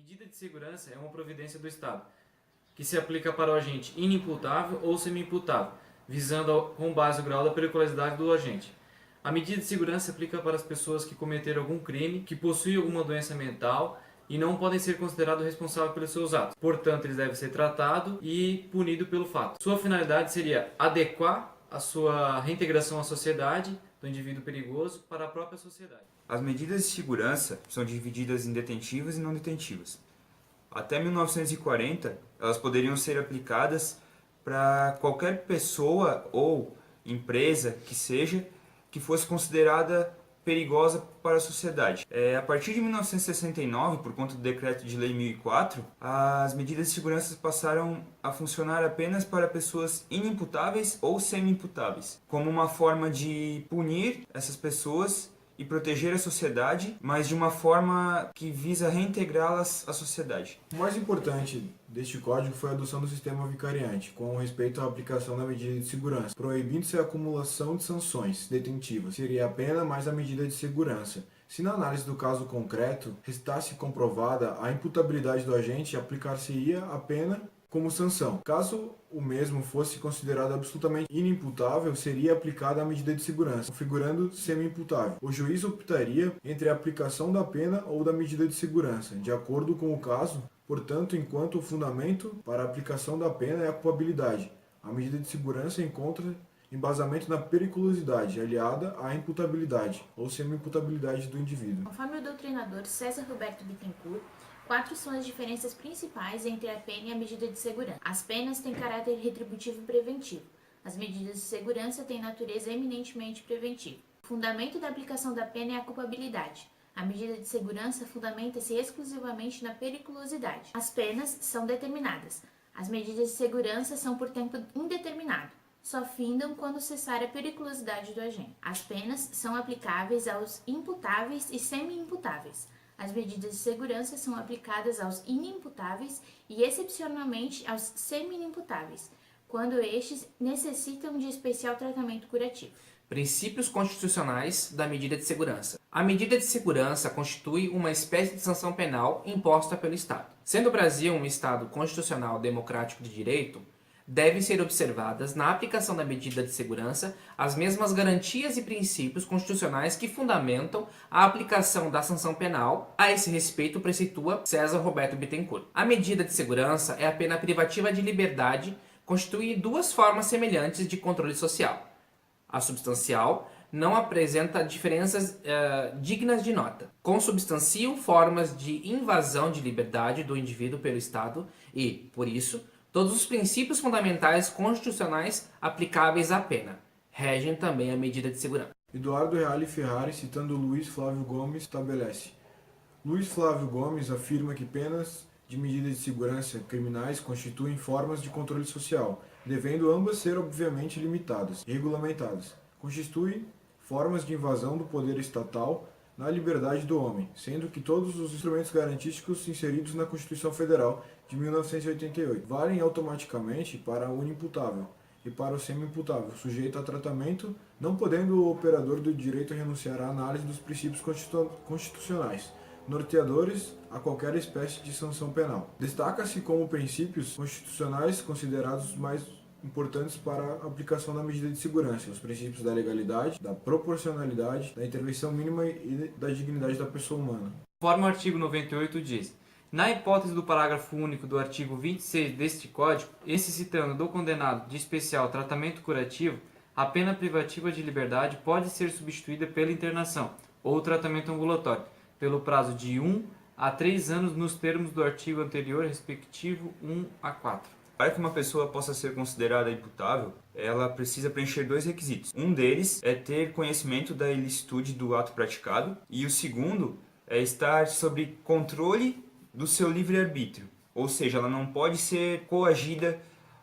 Medida de segurança é uma providência do Estado, que se aplica para o agente inimputável ou semi-imputável, visando com base o grau da periculosidade do agente. A medida de segurança se aplica para as pessoas que cometeram algum crime, que possuem alguma doença mental e não podem ser considerados responsáveis pelos seus atos. Portanto, eles devem ser tratados e punidos pelo fato. Sua finalidade seria adequar a sua reintegração à sociedade do indivíduo perigoso para a própria sociedade. As medidas de segurança são divididas em detentivas e não detentivas. Até 1940, elas poderiam ser aplicadas para qualquer pessoa ou empresa que fosse considerada perigosa para a sociedade. A partir de 1969, por conta do Decreto de Lei 1004, as medidas de segurança passaram a funcionar apenas para pessoas inimputáveis ou semi-imputáveis, como uma forma de punir essas pessoas e proteger a sociedade, mas de uma forma que visa reintegrá-las à sociedade. O mais importante deste código foi a adoção do sistema vicariante, com respeito à aplicação da medida de segurança, proibindo-se a acumulação de sanções detentivas. Seria a pena mais a medida de segurança. Se na análise do caso concreto restasse comprovada a imputabilidade do agente, aplicar-se-ia a pena como sanção. Caso o mesmo fosse considerado absolutamente inimputável, seria aplicada a medida de segurança, configurando semi-imputável. O juiz optaria entre a aplicação da pena ou da medida de segurança, de acordo com o caso, portanto, enquanto o fundamento para a aplicação da pena é a culpabilidade. A medida de segurança encontra embasamento na periculosidade, aliada à imputabilidade ou semi-imputabilidade do indivíduo. Conforme o doutrinador César Roberto Bittencourt, 4 são as diferenças principais entre a pena e a medida de segurança. As penas têm caráter retributivo e preventivo. As medidas de segurança têm natureza eminentemente preventiva. O fundamento da aplicação da pena é a culpabilidade. A medida de segurança fundamenta-se exclusivamente na periculosidade. As penas são determinadas. As medidas de segurança são por tempo indeterminado. Só findam quando cessar a periculosidade do agente. As penas são aplicáveis aos imputáveis e semi-imputáveis. As medidas de segurança são aplicadas aos inimputáveis e, excepcionalmente, aos semi-imputáveis, quando estes necessitam de especial tratamento curativo. Princípios constitucionais da medida de segurança. A medida de segurança constitui uma espécie de sanção penal imposta pelo Estado. Sendo o Brasil um Estado constitucional democrático de direito, devem ser observadas na aplicação da medida de segurança as mesmas garantias e princípios constitucionais que fundamentam a aplicação da sanção penal. A esse respeito, preceitua César Roberto Bittencourt. A medida de segurança é a pena privativa de liberdade, constitui duas formas semelhantes de controle social. A substancial não apresenta diferenças dignas de nota. Consubstanciam formas de invasão de liberdade do indivíduo pelo Estado e, por isso, todos os princípios fundamentais constitucionais aplicáveis à pena regem também a medida de segurança. Eduardo Reale Ferrari, citando Luiz Flávio Gomes, estabelece: Luiz Flávio Gomes afirma que penas de medida de segurança criminais constituem formas de controle social, devendo ambas ser obviamente limitadas e regulamentadas. Constituem formas de invasão do poder estatal na liberdade do homem, sendo que todos os instrumentos garantísticos inseridos na Constituição Federal de 1988 valem automaticamente para o inimputável e para o semi-imputável, sujeito a tratamento, não podendo o operador do direito renunciar à análise dos princípios constitucionais, norteadores a qualquer espécie de sanção penal. Destaca-se como princípios constitucionais considerados mais importantes para a aplicação da medida de segurança, os princípios da legalidade, da proporcionalidade, da intervenção mínima e da dignidade da pessoa humana. Conforme o artigo 98 diz: na hipótese do parágrafo único do artigo 26 deste Código, necessitando do condenado de especial tratamento curativo, a pena privativa de liberdade pode ser substituída pela internação ou tratamento ambulatório, pelo prazo de 1 a 3 anos nos termos do artigo anterior, respectivo 1 a 4. Para que uma pessoa possa ser considerada imputável, ela precisa preencher 2 requisitos. Um deles é ter conhecimento da ilicitude do ato praticado e o segundo é estar sob controle do seu livre-arbítrio, ou seja, ela não pode ser coagida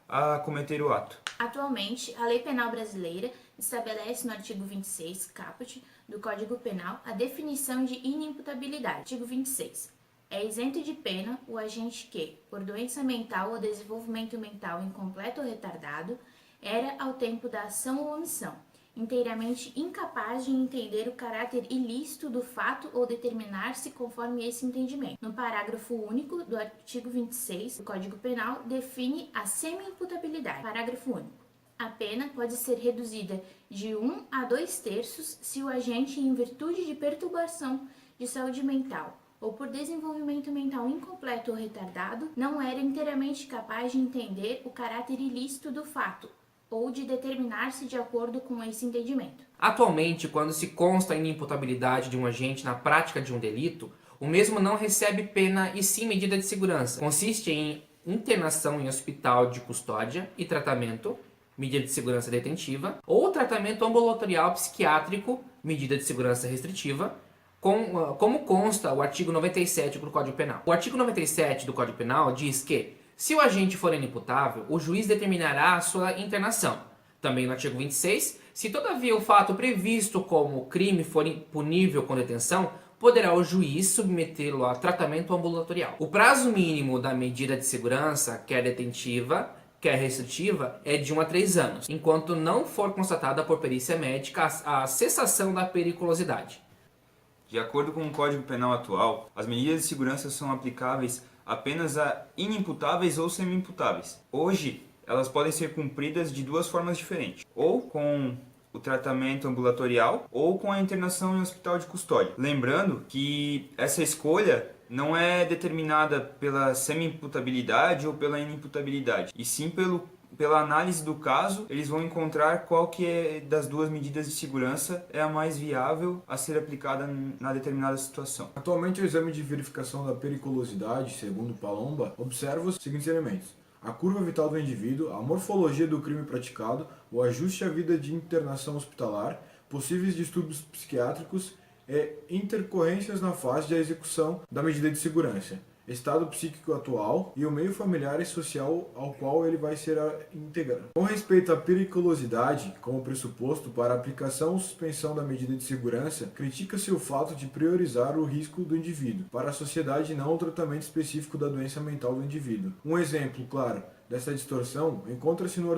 a cometer o ato. Atualmente, a Lei Penal Brasileira estabelece no artigo 26, caput, do Código Penal a definição de inimputabilidade. Artigo 26. É isento de pena o agente que, por doença mental ou desenvolvimento mental incompleto ou retardado, era ao tempo da ação ou omissão, inteiramente incapaz de entender o caráter ilícito do fato ou determinar-se conforme esse entendimento. No parágrafo único do artigo 26 do Código Penal, define a semi-imputabilidade. Parágrafo único. A pena pode ser reduzida de 1 a 2/3 se o agente, em virtude de perturbação de saúde mental ou por desenvolvimento mental incompleto ou retardado, não era inteiramente capaz de entender o caráter ilícito do fato ou de determinar-se de acordo com esse entendimento. Atualmente, quando se consta a inimputabilidade de um agente na prática de um delito, o mesmo não recebe pena e sim medida de segurança. Consiste em internação em hospital de custódia e tratamento, medida de segurança detentiva, ou tratamento ambulatorial psiquiátrico, medida de segurança restritiva, como consta o artigo 97 do Código Penal. O artigo 97 do Código Penal diz que, se o agente for inimputável, o juiz determinará a sua internação. Também no artigo 26, se todavia o fato previsto como crime for punível com detenção, poderá o juiz submetê-lo a tratamento ambulatorial. O prazo mínimo da medida de segurança, quer detentiva, quer restritiva, é de 1 a 3 anos, enquanto não for constatada por perícia médica a cessação da periculosidade. De acordo com o Código Penal atual, as medidas de segurança são aplicáveis apenas a inimputáveis ou semi-imputáveis. Hoje, elas podem ser cumpridas de duas formas diferentes, ou com o tratamento ambulatorial ou com a internação em hospital de custódia. Lembrando que essa escolha não é determinada pela semi-imputabilidade ou pela inimputabilidade, e sim pela análise do caso, eles vão encontrar qual que é das duas medidas de segurança é a mais viável a ser aplicada na determinada situação. Atualmente, o exame de verificação da periculosidade, segundo Palomba, observa os seguintes elementos: a curva vital do indivíduo, a morfologia do crime praticado, o ajuste à vida de internação hospitalar, possíveis distúrbios psiquiátricos e intercorrências na fase de execução da medida de segurança, estado psíquico atual e o meio familiar e social ao qual ele vai ser integrado. Com respeito à periculosidade, como pressuposto para a aplicação ou suspensão da medida de segurança, critica-se o fato de priorizar o risco do indivíduo para a sociedade e não o tratamento específico da doença mental do indivíduo. Um exemplo claro dessa distorção encontra-se no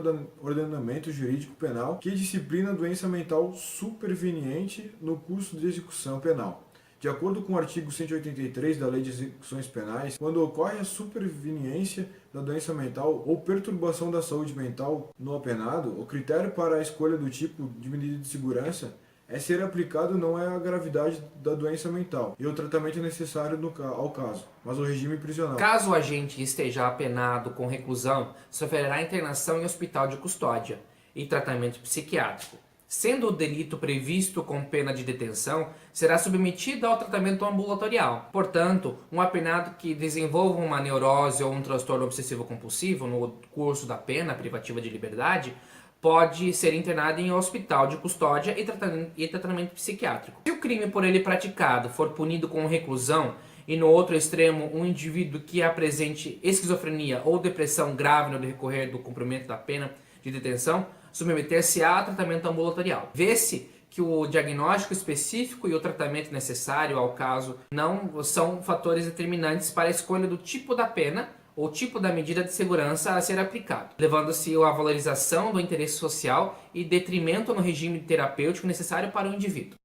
ordenamento jurídico penal, que disciplina a doença mental superveniente no curso de execução penal. De acordo com o artigo 183 da Lei de Execuções Penais, quando ocorre a superveniência da doença mental ou perturbação da saúde mental no apenado, o critério para a escolha do tipo de medida de segurança é ser aplicado não é a gravidade da doença mental e o tratamento necessário ao caso, mas o regime prisional. Caso o agente esteja apenado com reclusão, sofrerá internação em hospital de custódia e tratamento psiquiátrico. Sendo o delito previsto com pena de detenção, será submetido ao tratamento ambulatorial. Portanto, um apenado que desenvolva uma neurose ou um transtorno obsessivo-compulsivo no curso da pena privativa de liberdade pode ser internado em hospital de custódia e tratamento psiquiátrico. Se o crime por ele praticado for punido com reclusão e no outro extremo um indivíduo que apresente esquizofrenia ou depressão grave no decorrer do cumprimento da pena de detenção, submeter-se-á a tratamento ambulatorial. Vê-se que o diagnóstico específico e o tratamento necessário ao caso não são fatores determinantes para a escolha do tipo da pena ou tipo da medida de segurança a ser aplicado, levando-se à valorização do interesse social e detrimento no regime terapêutico necessário para o indivíduo.